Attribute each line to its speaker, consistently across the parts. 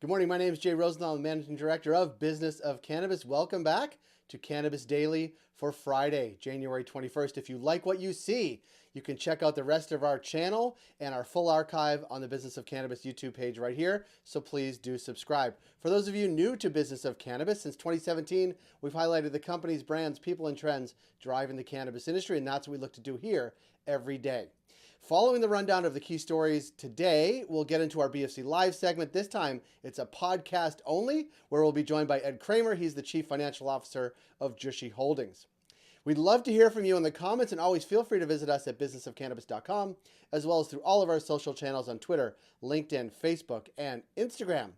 Speaker 1: Good morning. My name is Jay Rosenthal, the Managing Director of Business of Cannabis. Welcome back to Cannabis Daily for Friday, January 21st. If you like what you see, you can check out the rest of our channel and our full archive on the Business of Cannabis YouTube page right here. So please do subscribe. For those of you new to Business of Cannabis, since 2017, we've highlighted the companies, brands, people, and trends driving the cannabis industry, and that's what we look to do here every day. Following the rundown of the key stories today, we'll get into our BofC Live segment. This time, it's a podcast only, where we'll be joined by Ed Kremer. He's the Chief Financial Officer of Jushi Holdings. We'd love to hear from you in the comments, and always feel free to visit us at businessofcannabis.com, as well as through all of our social channels on Twitter, LinkedIn, Facebook, and Instagram.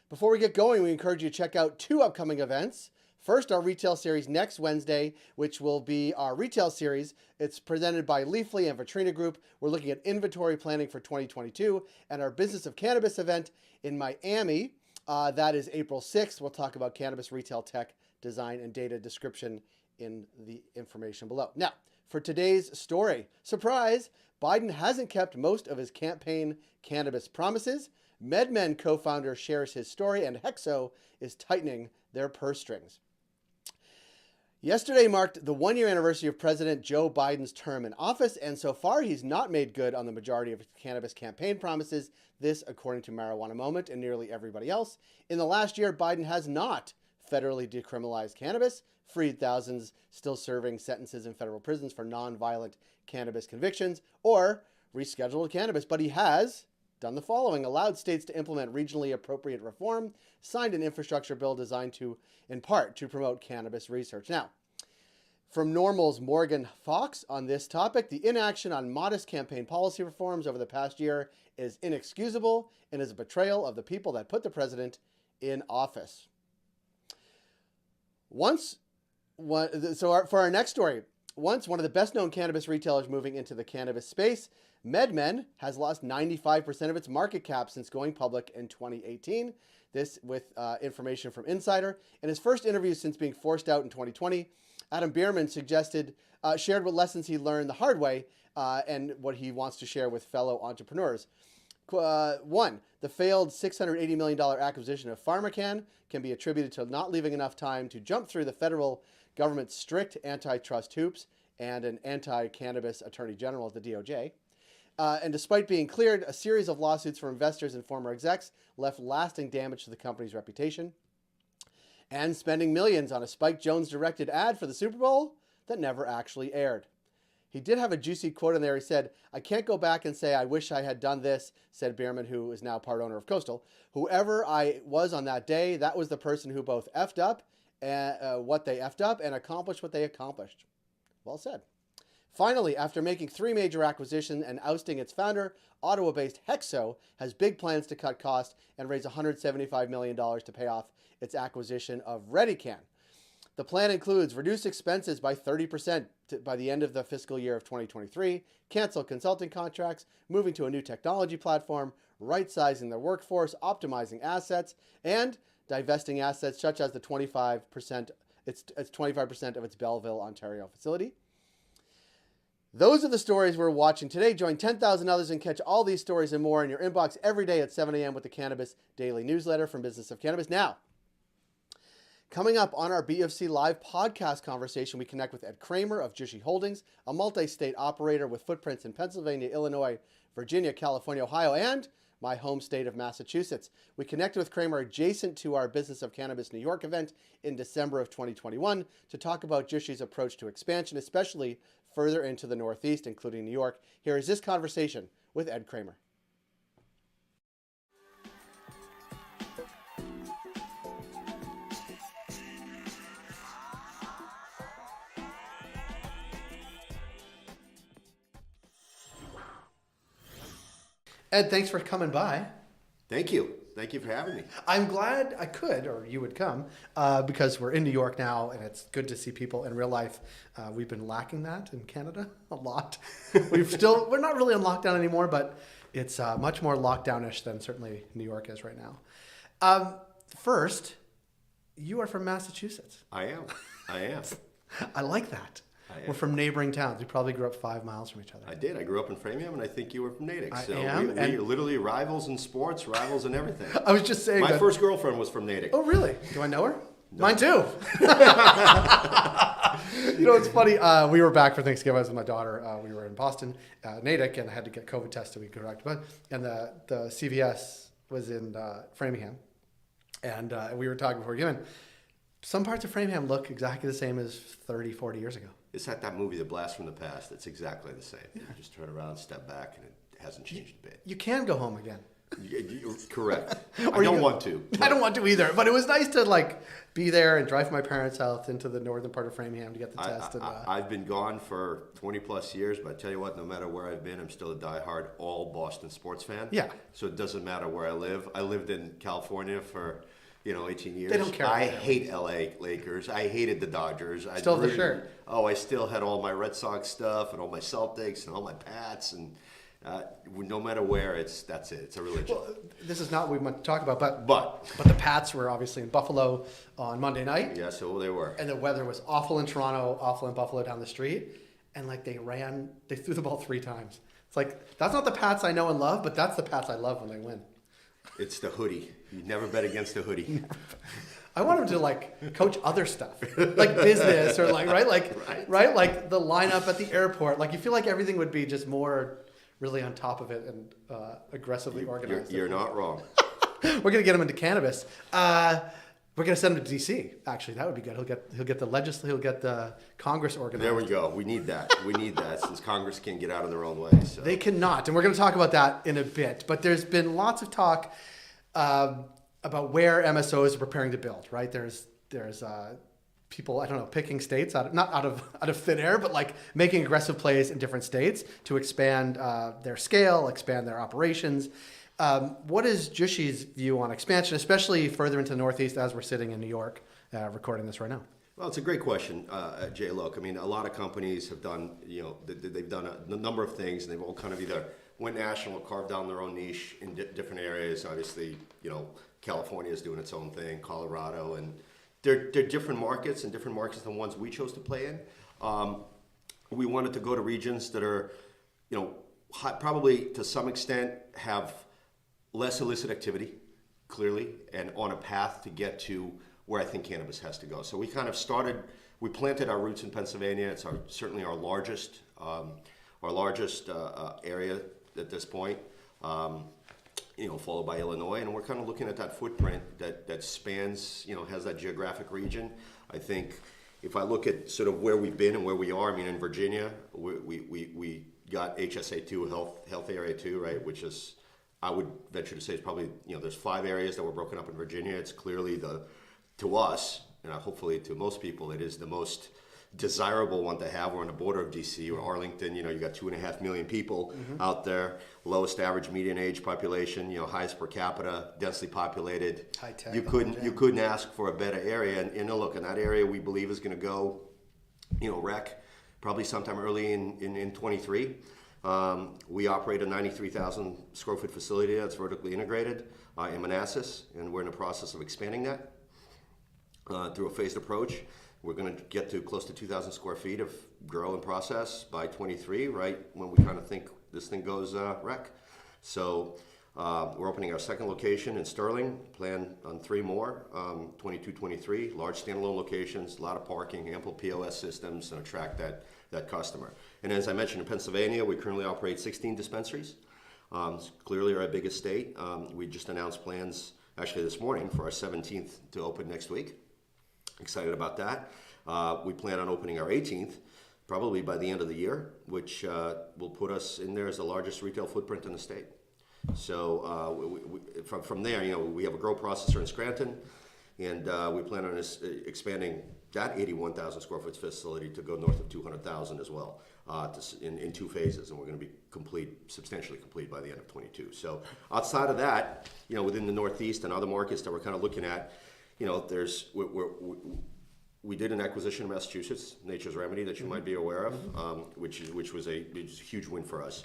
Speaker 1: Before we get going, we encourage you to check out two upcoming events. First, our retail series next Wednesday, which will be our retail series. It's presented by Leafly and Vitrina Group. We're looking at inventory planning for 2022, and our Business of Cannabis event in Miami. That is April 6th. We'll talk about cannabis retail tech, design, and data. Description in the information below. Now, for today's story, surprise, Biden hasn't kept most of his campaign cannabis promises. MedMen co-founder shares his story, and Hexo is tightening their purse strings. Yesterday marked the one-year anniversary of President Joe Biden's term in office, and so far he's not made good on the majority of his cannabis campaign promises. This, according to Marijuana Moment and nearly everybody else. In the last year, Biden has not federally decriminalized cannabis, freed thousands still serving sentences in federal prisons for non-violent cannabis convictions, or rescheduled cannabis, but he has done the following: allowed states to implement regionally appropriate reform, signed an infrastructure bill designed to, in part, to promote cannabis research. Now, from Normal's Morgan Fox on this topic, the inaction on modest campaign policy reforms over the past year is inexcusable and is a betrayal of the people that put the president in office. For our next story, once one of the best-known cannabis retailers moving into the cannabis space, MedMen has lost 95% of its market cap since going public in 2018. This with information from Insider. In his first interview since being forced out in 2020, Adam Bierman shared what lessons he learned the hard way and what he wants to share with fellow entrepreneurs. One, the failed $680 million acquisition of PharmaCann can be attributed to not leaving enough time to jump through the federal government's strict antitrust hoops and an anti-cannabis attorney general at the DOJ. And despite being cleared, a series of lawsuits from investors and former execs left lasting damage to the company's reputation. And spending millions on a Spike Jonze-directed ad for the Super Bowl that never actually aired. He did have a juicy quote in there. He said, "I can't go back and say I wish I had done this," said Bierman, who is now part owner of Coastal. "Whoever I was on that day, that was the person who both effed up what they effed up and accomplished what they accomplished." Well said. Finally, after making three major acquisitions and ousting its founder, Ottawa-based Hexo has big plans to cut costs and raise $175 million to pay off its acquisition of ReadyCan. The plan includes reduce expenses by 30% by the end of the fiscal year of 2023, cancel consulting contracts, moving to a new technology platform, right-sizing their workforce, optimizing assets, and divesting assets such as the 25% of its Belleville, Ontario facility. Those are the stories we're watching today. Join 10,000 others and catch all these stories and more in your inbox every day at 7 a.m. with the Cannabis Daily newsletter from Business of Cannabis. Now, coming up on our BofC Live podcast conversation, we connect with Ed Kremer of Jushi Holdings, a multi-state operator with footprints in Pennsylvania, Illinois, Virginia, California, Ohio, and my home state of Massachusetts. We connected with Kremer adjacent to our Business of Cannabis New York event in December of 2021 to talk about Jushi's approach to expansion, especially further into the Northeast, including New York. Here is this conversation with Ed Kremer. Ed, thanks for coming by.
Speaker 2: Thank you. Thank you for having me.
Speaker 1: I'm glad I could, or you would come, because we're in New York now, and it's good to see people in real life. We've been lacking that in Canada a lot. We're not really on lockdown anymore, but it's much more lockdownish than certainly New York is right now. First, you are from Massachusetts.
Speaker 2: I am.
Speaker 1: I like that. We're from neighboring towns. We probably grew up 5 miles from each other.
Speaker 2: I did. I grew up in Framingham, and I think you were from Natick.
Speaker 1: I
Speaker 2: So
Speaker 1: am,
Speaker 2: we are literally rivals in sports, rivals in everything.
Speaker 1: I was just saying
Speaker 2: My first girlfriend was from Natick.
Speaker 1: Oh, really? Do I know her?
Speaker 2: No.
Speaker 1: Mine too. You know, it's funny. We were back for Thanksgiving. I was with my daughter. We were in Boston, Natick, and I had to get COVID tested. We correct, and the CVS was in Framingham, and we were talking before giving. Some parts of Framingham look exactly the same as 30, 40 years ago.
Speaker 2: It's like that movie, The Blast from the Past. It's exactly the same. Yeah. You just turn around, step back, and it hasn't changed a bit.
Speaker 1: You can go home again.
Speaker 2: You're correct. I don't want to.
Speaker 1: I don't want to either. But it was nice to like be there and drive from my parents' house into the northern part of Framingham to get the test.
Speaker 2: I've been gone for 20 plus years, but I tell you what, no matter where I've been, I'm still a diehard all Boston sports fan.
Speaker 1: Yeah.
Speaker 2: So it doesn't matter where I live. I lived in California for 18 years.
Speaker 1: They don't care.
Speaker 2: I hate LA Lakers. I hated the Dodgers.
Speaker 1: Still the shirt.
Speaker 2: Oh, I still had all my Red Sox stuff and all my Celtics and all my Pats and. No matter where, that's it. It's a religion.
Speaker 1: Well, this is not what we want to talk about,
Speaker 2: but
Speaker 1: the Pats were obviously in Buffalo on Monday night.
Speaker 2: Yeah, so they were.
Speaker 1: And the weather was awful in Toronto, awful in Buffalo down the street. And like they threw the ball 3 times. It's like, that's not the Pats I know and love, but that's the Pats I love when they win.
Speaker 2: It's the hoodie. You never bet against the hoodie.
Speaker 1: I want him to like coach other stuff, like business or like, right? Like the lineup at the airport. Like you feel like everything would be just more really on top of it and aggressively organized.
Speaker 2: You're not wrong.
Speaker 1: We're gonna get him into cannabis. We're gonna send him to DC. Actually, that would be good. He'll get the Congress organized.
Speaker 2: There we go. We need that. Since Congress can't get out of their own way. So.
Speaker 1: They cannot, and we're gonna talk about that in a bit. But there's been lots of talk about where MSOs are preparing to build. Right? There's people, I don't know, picking states not out of thin air, but like making aggressive plays in different states to expand their scale, expand their operations. What is Jushi's view on expansion, especially further into the Northeast as we're sitting in New York recording this right now?
Speaker 2: Well, it's a great question, Jay. Look, I mean, a lot of companies have done, they've done a number of things, and they've all kind of either went national or carved down their own niche in different areas. Obviously, California is doing its own thing, Colorado, and they're different markets and different markets than ones we chose to play in. We wanted to go to regions that are, probably to some extent have less illicit activity, clearly, and on a path to get to where I think cannabis has to go. So we kind of we planted our roots in Pennsylvania. It's certainly our largest area at this point. Followed by Illinois, and we're kind of looking at that footprint that spans, has that geographic region. I think if I look at sort of where we've been and where we are, I mean, in Virginia, we got HSA2, health area 2, right, which is, I would venture to say, it's probably, there's 5 areas that were broken up in Virginia. It's clearly to us, and hopefully to most people, it is the most desirable one to have. We're on the border of DC or Arlington. You got 2.5 million people out there. Lowest average median age population. Highest per capita, densely populated.
Speaker 1: High tech.
Speaker 2: You couldn't ask for a better area. And look, in that area, we believe is going to go, rec, probably sometime early in 23. We operate a 93,000 square foot facility that's vertically integrated in Manassas, and we're in the process of expanding that through a phased approach. We're going to get to close to 2,000 square feet of grow and process by 23, right when we kind of think this thing goes rec. So we're opening our second location in Sterling, plan on 3 more, 22, 23, large standalone locations, a lot of parking, ample POS systems, and attract that customer. And as I mentioned, in Pennsylvania, we currently operate 16 dispensaries. It's clearly our biggest state. We just announced plans actually this morning for our 17th to open next week. Excited about that. We plan on opening our 18th probably by the end of the year, which will put us in there as the largest retail footprint in the state. So from there, we have a grow processor in Scranton, and we plan on expanding that 81,000 square foot facility to go north of 200,000 as well in 2 phases, and we're going to be substantially complete by the end of 22. So outside of that, within the Northeast and other markets that we're kind of looking at, we did an acquisition in Massachusetts, Nature's Remedy, that you might be aware of, which was a huge win for us.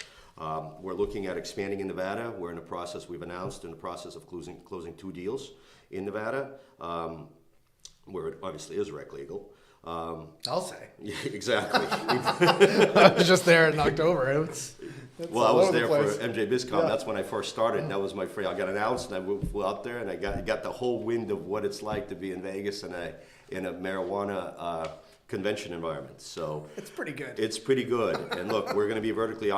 Speaker 2: We're looking at expanding in Nevada. We're in the process, we've announced, in the process of closing 2 deals in Nevada, where it obviously is rec legal.
Speaker 3: I'll say.
Speaker 2: Yeah, exactly.
Speaker 3: I was just there in October. It's
Speaker 2: Well, I
Speaker 3: all
Speaker 2: was
Speaker 3: over
Speaker 2: there
Speaker 3: the
Speaker 2: for
Speaker 3: place.
Speaker 2: MJ BizCon.
Speaker 3: Yeah.
Speaker 2: That's when I first started, and that was my I got announced, and I flew out there, and I got the whole wind of what it's like to be in Vegas in a marijuana convention environment. So
Speaker 3: It's pretty good.
Speaker 2: it's pretty good. And look, we're going to be a vertically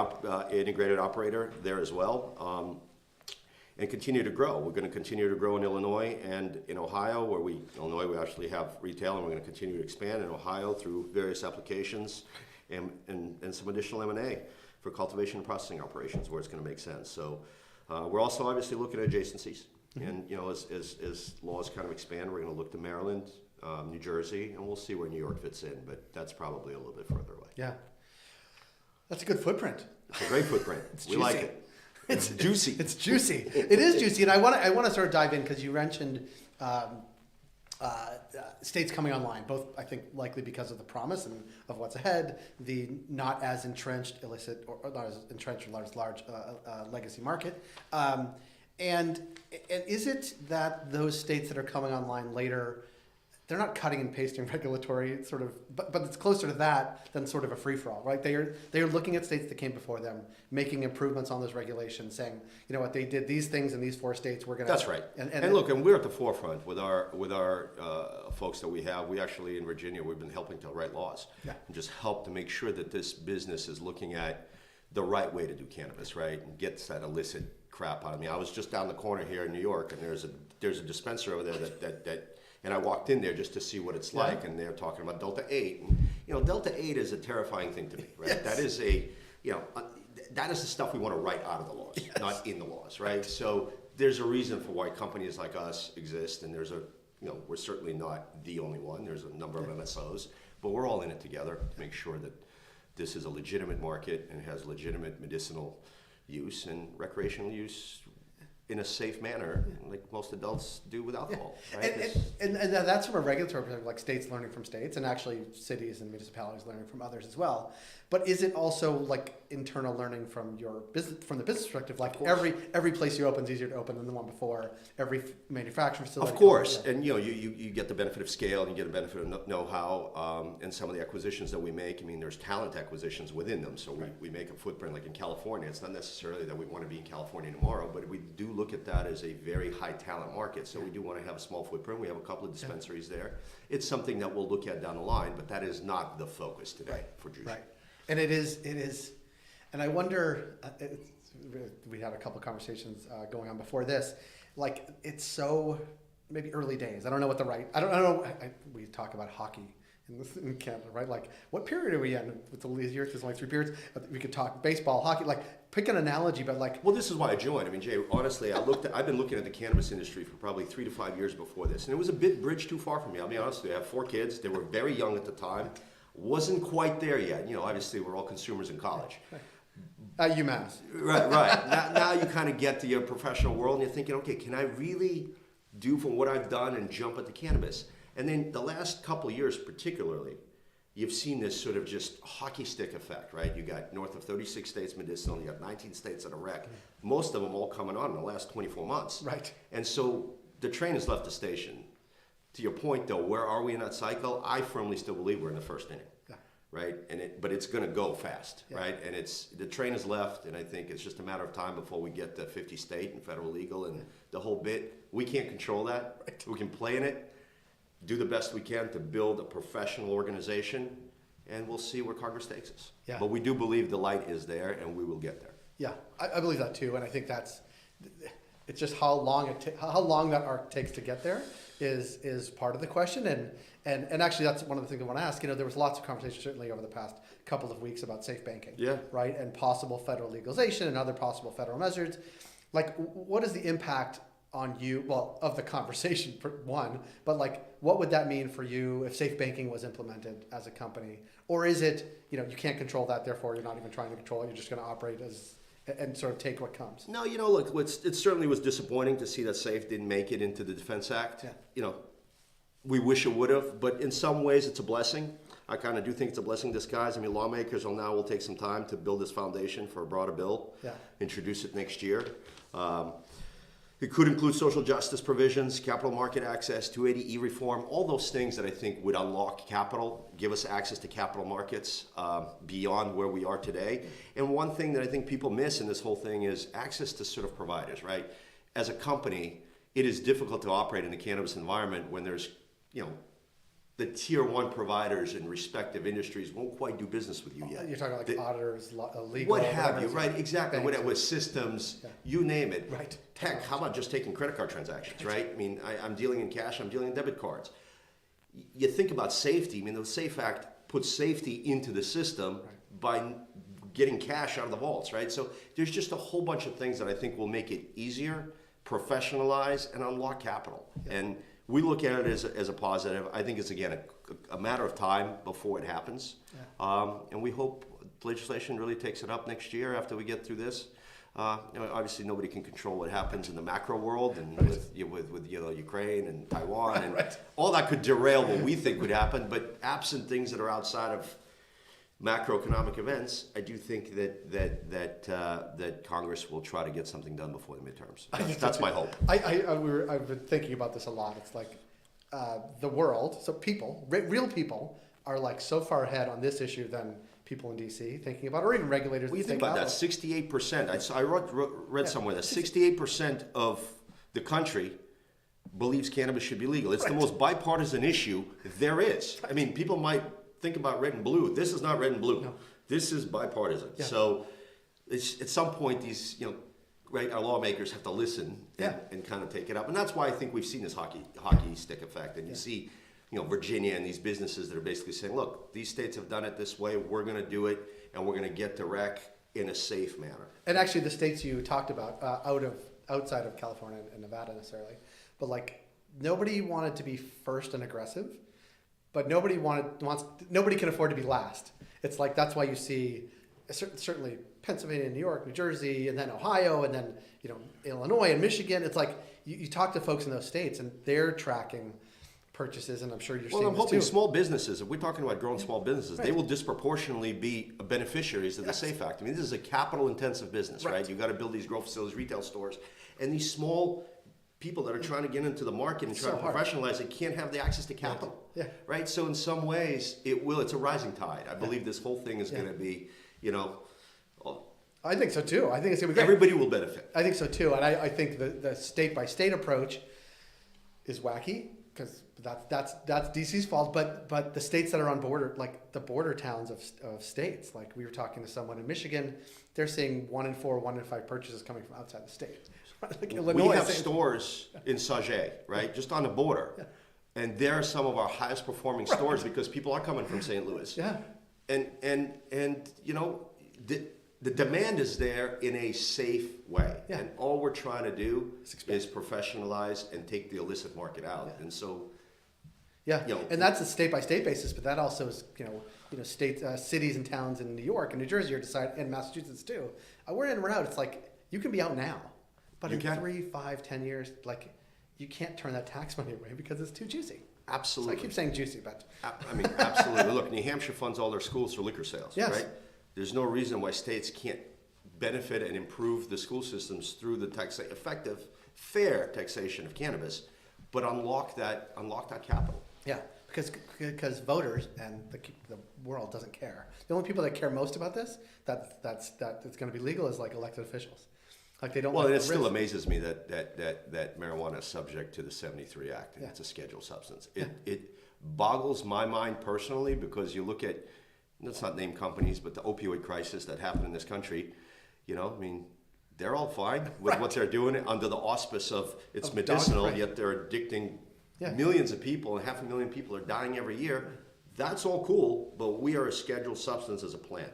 Speaker 2: integrated operator there as well, and continue to grow. We're going to continue to grow in Illinois and in Ohio, Illinois we actually have retail, and we're going to continue to expand in Ohio through various applications and some additional M&A for cultivation and processing operations where it's going to make sense. So we're also obviously looking at adjacencies. And as laws kind of expand, we're going to look to Maryland, New Jersey, and we'll see where New York fits in, but that's probably a little bit further away.
Speaker 3: Yeah. That's a good footprint.
Speaker 2: It's a great footprint. We like it. It's juicy.
Speaker 3: It's juicy. It is juicy, and I want to sort of dive in because you mentioned states coming online, both I think likely because of the promise and of what's ahead, the not as entrenched illicit or not as entrenched or large legacy market, and is it that those states that are coming online later, they're not cutting and pasting regulatory sort of, but it's closer to that than sort of a free-for-all, right? They are looking at states that came before them, making improvements on those regulations, saying, you know what, they did these things in these 4 states. We're gonna.
Speaker 2: That's right. And look, and we're at the forefront with our folks that we have. We actually in Virginia, we've been helping to write laws and just help to make sure that this business is looking at the right way to do cannabis, right, and gets that illicit crap out of me. I was just down the corner here in New York, and there's a dispenser over there that and I walked in there just to see what it's like, and they're talking about Delta 8. And, Delta 8 is a terrifying thing to me, right?
Speaker 3: Yes.
Speaker 2: That is that is the stuff we want to write out of the laws, not in the laws, right? So there's a reason for why companies like us exist, and we're certainly not the only one. There's a number of MSOs, but we're all in it together to make sure that this is a legitimate market and has legitimate medicinal use and recreational use in a safe manner, like most adults do with alcohol. Right?
Speaker 3: And that's from a regulatory perspective, like states learning from states, and actually cities and municipalities learning from others as well. But is it also like internal learning from your business, from the business perspective? Like every place you open is easier to open than the one before. Every manufacturing facility.
Speaker 2: Of course, and you get the benefit of scale, and you get a benefit of know-how, and some of the acquisitions that we make. I mean, there's talent acquisitions within them. So we make a footprint like in California. It's not necessarily that we want to be in California tomorrow, but we do look at that as a very high talent market. So we do want to have a small footprint. We have a couple of dispensaries there. It's something that we'll look at down the line, but that is not the focus today for Jushi.
Speaker 3: Right. And it is, and I wonder, we had a couple conversations going on before this, like it's so maybe early days. I don't know what I don't know. We talk about hockey in Canada, right? Like what period are we in with all these years? There's only 3 periods. We could talk baseball, hockey, like pick an analogy, but like.
Speaker 2: Well, this is why I joined. I mean, Jay, honestly, I've been looking at the cannabis industry for probably 3 to 5 years before this. And it was a bit bridge too far for me. I'll be honest with you. I have 4 kids. They were very young at the time. Wasn't quite there yet. Obviously we're all consumers in college.
Speaker 3: At UMass.
Speaker 2: Right. Now you kind of get to your professional world and you're thinking, okay, can I really do from what I've done and jump at the cannabis? And then the last couple of years particularly, you've seen this sort of just hockey stick effect, right? You got north of 36 states medicinal, you got 19 states that are rec. Most of them all coming on in the last 24 months.
Speaker 3: Right.
Speaker 2: And so the train has left the station. To your point, though, where are we in that cycle? I firmly still believe we're in the first inning, right? But it's going to go fast, right? And the train has left, and I think it's just a matter of time before we get to 50 state and federal legal and the whole bit. We can't control that. Right. We can play in it, do the best we can to build a professional organization, and we'll see where Congress takes us. Yeah. But we do believe the light is there, and we will get there.
Speaker 3: Yeah, I believe that too, and I think it's just how long that arc takes to get there is part of the question, and actually that's one of the things I want to ask. There was lots of conversation certainly over the past couple of weeks about safe banking, right, and possible federal legalization and other possible federal measures. Like, what is the impact on you? Well, of the conversation for one, but like, what would that mean for you if safe banking was implemented as a company, or is it you can't control that, therefore you're not even trying to control it, you're just going to operate as and sort of take what comes?
Speaker 2: No, look, it certainly was disappointing to see that SAFE didn't make it into the Defense Act. Yeah. We wish it would have, but in some ways it's a blessing. I kind of do think it's a blessing in disguise. I mean, lawmakers will take some time to build this foundation for a broader bill, introduce it next year. It could include social justice provisions, capital market access, 280E reform, all those things that I think would unlock capital, give us access to capital markets beyond where we are today. And one thing that I think people miss in this whole thing is access to sort of providers, right? As a company, it is difficult to operate in the cannabis environment when there's, the tier one providers in respective industries won't quite do business with you yet.
Speaker 3: You're talking like auditors, legal,
Speaker 2: what have you, right? Exactly.
Speaker 3: banks.
Speaker 2: With systems, you name it.
Speaker 3: Right.
Speaker 2: Heck, how about just taking credit card transactions, right? I mean, I'm dealing in cash, I'm dealing in debit cards. You think about safety. I mean, the SAFE Act puts safety into the system by getting cash out of the vaults, right? So there's just a whole bunch of things that I think will make it easier, professionalize, and unlock capital. And we look at it as a positive. I think it's, again, a matter of time before it happens. And we hope legislation really takes it up next year after we get through this. Obviously, nobody can control what happens in the macro world and with Ukraine and Taiwan. And all that could derail what we think would happen. But absent things that are outside of macroeconomic events, I do think that Congress will try to get something done before the midterms. That's my hope.
Speaker 3: I've been thinking about this a lot. It's like the world, so people, real people, are like so far ahead on this issue than people in DC thinking about, or even regulators.
Speaker 2: What do you think about that? 68%. I read somewhere that 68% of the country believes cannabis should be legal. It's the most bipartisan issue there is. I mean, people might think about red and blue. This is not red and blue. No. This is bipartisan. Yeah. So at some point, these our lawmakers have to listen and kind of take it up. And that's why I think we've seen this hockey stick effect. And you see, Virginia and these businesses that are basically saying, look, these states have done it this way. We're going to do it, and we're going to get to rec in a safe manner. And
Speaker 3: actually, the states you talked about outside of California and Nevada necessarily, but like nobody wanted to be first and aggressive. But nobody can afford to be last. It's like that's why you see certainly Pennsylvania, New York, New Jersey, and then Ohio, and then Illinois and Michigan. It's like you talk to folks in those states, and they're tracking purchases, and I'm sure you're seeing
Speaker 2: I'm
Speaker 3: this
Speaker 2: hoping
Speaker 3: too.
Speaker 2: Small businesses, if we're talking about growing small businesses, they will disproportionately be beneficiaries of the SAFE Act. I mean, this is a capital-intensive business, right? You've got to build these grow facilities, retail stores, and these small people that are trying to get into the market and try to professionalize it can't have the access to capital, right? So in some ways, it's a rising tide. I believe this whole thing is going to be,
Speaker 3: I think so too. I think it's going to be great.
Speaker 2: Everybody will benefit.
Speaker 3: I think so too. And I think the state-by-state approach is wacky because that's DC's fault. But the states that are on border, like the border towns of states, like we were talking to someone in Michigan, they're seeing 1 in 4, 1 in 5 purchases coming from outside the state. Like Illinois,
Speaker 2: we have stores in Sauget, right, just on the border, and they're some of our highest performing stores because people are coming from St. Louis. And the demand is there in a safe way, and all we're trying to do is professionalize and take the illicit market out, and so.
Speaker 3: And that's a state-by-state basis, but that also is, state, cities and towns in New York and New Jersey are deciding, and Massachusetts too. We're in, we're out. It's like you can be out now. But in 3, 5, 10 years, like you can't turn that tax money away because it's too juicy.
Speaker 2: Absolutely.
Speaker 3: So I keep saying juicy, but
Speaker 2: I mean, absolutely. Look, New Hampshire funds all their schools for liquor sales, right? There's no reason why states can't benefit and improve the school systems through the effective, fair taxation of cannabis, but unlock that capital.
Speaker 3: Yeah, because voters and the world doesn't care. The only people that care most about this, that it's going to be legal, is like elected officials. Like they don't.
Speaker 2: Well, it still amazes me that marijuana is subject to the '73 Act, and it's a scheduled substance. It boggles my mind personally because you look at, let's not name companies, but the opioid crisis that happened in this country. I mean, they're all fine with what they're doing under the auspice of it's medicinal, yet they're addicting millions of people, and 500,000 people are dying every year. That's all cool, but we are a scheduled substance as a plant.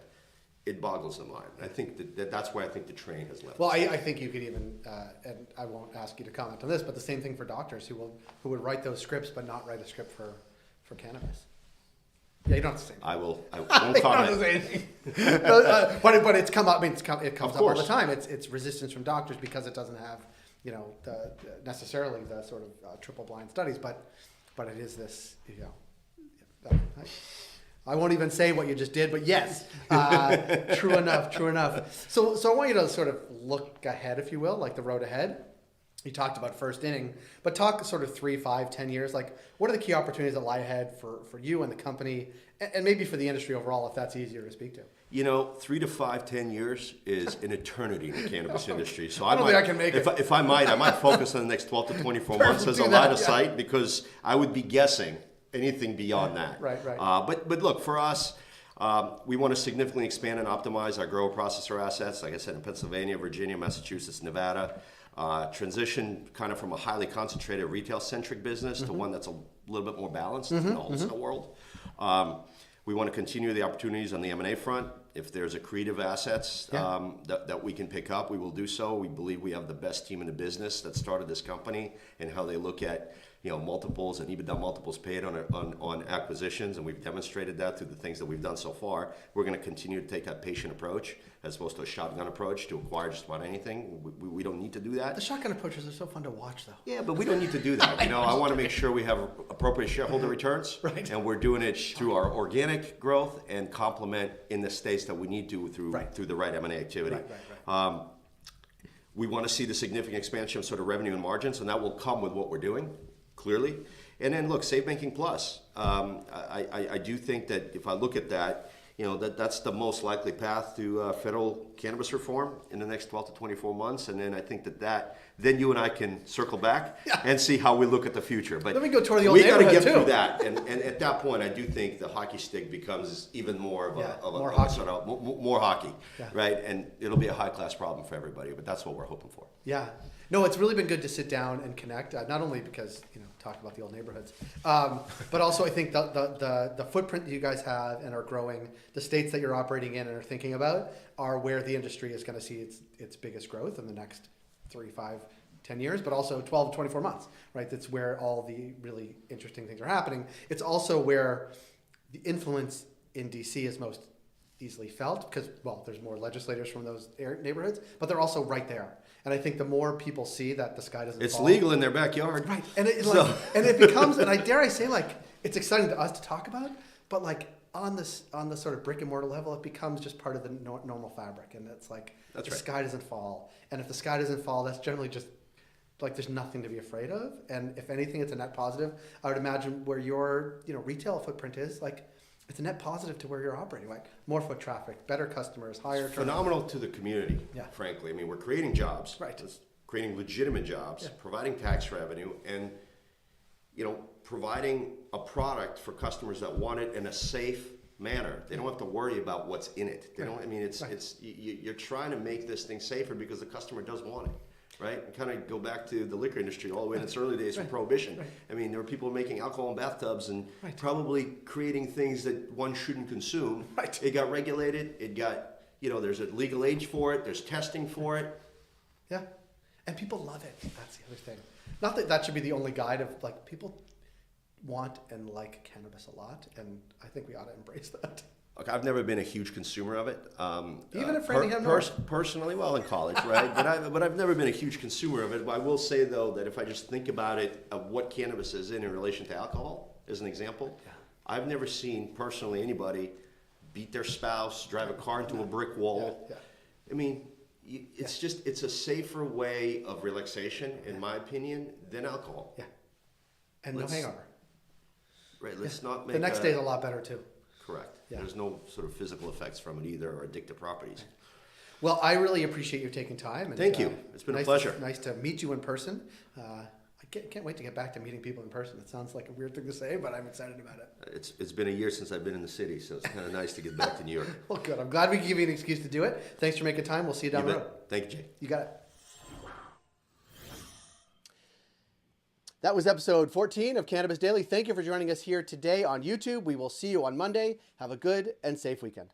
Speaker 2: It boggles the mind. I think that's where I think the train has left.
Speaker 3: Well, I think you could even, and I won't ask you to comment on this, but the same thing for doctors who would write those scripts but not write a script for cannabis. Yeah, you don't have to say anything.
Speaker 2: I won't comment.
Speaker 3: You don't have to say anything. But it's come up. I mean, it comes up all the time. It's resistance from doctors because it doesn't have, necessarily the sort of triple-blind studies, but it is this, I won't even say what you just did, but yes, true enough. So I want you to sort of look ahead, if you will, like the road ahead. You talked about first inning, but talk sort of 3, 5, 10 years. Like, what are the key opportunities that lie ahead for you and the company, and maybe for the industry overall, if that's easier to speak to?
Speaker 2: 3 to 5, 10 years is an eternity in the cannabis industry. So
Speaker 3: I don't think I can make it.
Speaker 2: If I might focus on the next 12 to 24 months as a line of sight, because I would be guessing anything beyond that.
Speaker 3: Right.
Speaker 2: But look, for us, we want to significantly expand and optimize our grower processor assets, like I said, in Pennsylvania, Virginia, Massachusetts, Nevada. Transition kind of from a highly concentrated retail-centric business to one that's a little bit more balanced in the wholesale world. We want to continue the opportunities on the M&A front. If there's accretive assets that we can pick up, we will do so. We believe we have the best team in the business that started this company and how they look at multiples and EBITDA multiples paid on acquisitions, and we've demonstrated that through the things that we've done so far. We're going to continue to take that patient approach as opposed to a shotgun approach to acquire just about anything. We don't need to do that.
Speaker 3: The shotgun approaches are so fun to watch, though.
Speaker 2: Yeah, but we don't need to do that. I want to make sure we have appropriate shareholder returns,
Speaker 3: Right.
Speaker 2: And we're doing it through our organic growth and complement in the states that we need to through the right M&A activity.
Speaker 3: Right.
Speaker 2: We want to see the significant expansion of sort of revenue and margins, and that will come with what we're doing, clearly. And then look, Safe Banking Plus. I do think that if I look at that, that's the most likely path to federal cannabis reform in the next 12 to 24 months. And then I think then you and I can circle back and see how we look at the future. But
Speaker 3: let me go toward the old
Speaker 2: we got to
Speaker 3: neighborhood
Speaker 2: get
Speaker 3: too.
Speaker 2: through that. And at that point, I do think the hockey stick becomes even more of
Speaker 3: more
Speaker 2: a
Speaker 3: hockey.
Speaker 2: sort of more hockey,
Speaker 3: Yeah.
Speaker 2: right? And it'll be a high class problem for everybody. But that's what we're hoping for.
Speaker 3: Yeah. No, it's really been good to sit down and connect, not only because, talk about the old neighborhoods, but also I think the footprint that you guys have and are growing, the states that you're operating in and are thinking about are where the industry is going to see its biggest growth in the next 3, 5, 10 years, but also 12 to 24 months, right? That's where all the really interesting things are happening. It's also where the influence in DC is most easily felt because, well, there's more legislators from those neighborhoods, but they're also right there. And I think the more people see that the sky doesn't fall.
Speaker 2: It's legal in their backyard.
Speaker 3: Right. And it becomes, and I dare I say, it's exciting to us to talk about, but on the sort of brick and mortar level, it becomes just part of the normal fabric. And it's sky doesn't fall. And if the sky doesn't fall, that's generally just there's nothing to be afraid of. And if anything, it's a net positive. I would imagine where your retail footprint is, it's a net positive to where you're operating, more foot traffic, better customers, higher turnover.
Speaker 2: Phenomenal to the community,
Speaker 3: Yeah.
Speaker 2: frankly. I mean, we're creating jobs,
Speaker 3: Right.
Speaker 2: creating legitimate jobs, providing tax revenue, and providing a product for customers that want it in a safe manner. They don't have to worry about what's in it. They don't. I mean, you're trying to make this thing safer because the customer does want it. Right? And kind of go back to the liquor industry all the way in its early days from Prohibition.
Speaker 3: Right.
Speaker 2: I mean, there were people making alcohol in bathtubs and
Speaker 3: Right.
Speaker 2: probably creating things that one shouldn't consume.
Speaker 3: Right.
Speaker 2: It got regulated. It got, there's a legal age for it. There's testing for it.
Speaker 3: Yeah. And people love it. That's the other thing. Not that should be the only guide of people want and like cannabis a lot. And I think we ought to embrace that.
Speaker 2: Look, I've never been a huge consumer of it.
Speaker 3: Even at Framingham North?
Speaker 2: Personally, well, in college, right? but I've never been a huge consumer of it. I will say, though, that if I just think about it, of what cannabis is in relation to alcohol, as an example, I've never seen personally anybody beat their spouse, drive a car into a brick wall.
Speaker 3: Yeah.
Speaker 2: I mean, it's it's a safer way of relaxation, in my opinion, than alcohol.
Speaker 3: Yeah. And no hangover.
Speaker 2: Right, let's not make
Speaker 3: the next day is a lot better, too.
Speaker 2: Correct.
Speaker 3: Yeah.
Speaker 2: There's no sort of physical effects from it either or addictive properties.
Speaker 3: Well, I really appreciate you taking time. And,
Speaker 2: Thank you. It's been a pleasure.
Speaker 3: Nice to meet you in person. I can't wait to get back to meeting people in person. It sounds like a weird thing to say, but I'm excited about it.
Speaker 2: It's been a year since I've been in the city, so it's kind of nice to get back to New York.
Speaker 3: Well, good. I'm glad we could give you an excuse to do it. Thanks for making time. We'll see you down the road.
Speaker 2: Thank you, Jay.
Speaker 3: You got it.
Speaker 1: That was episode 14 of Cannabis Daily. Thank you for joining us here today on YouTube. We will see you on Monday. Have a good and safe weekend.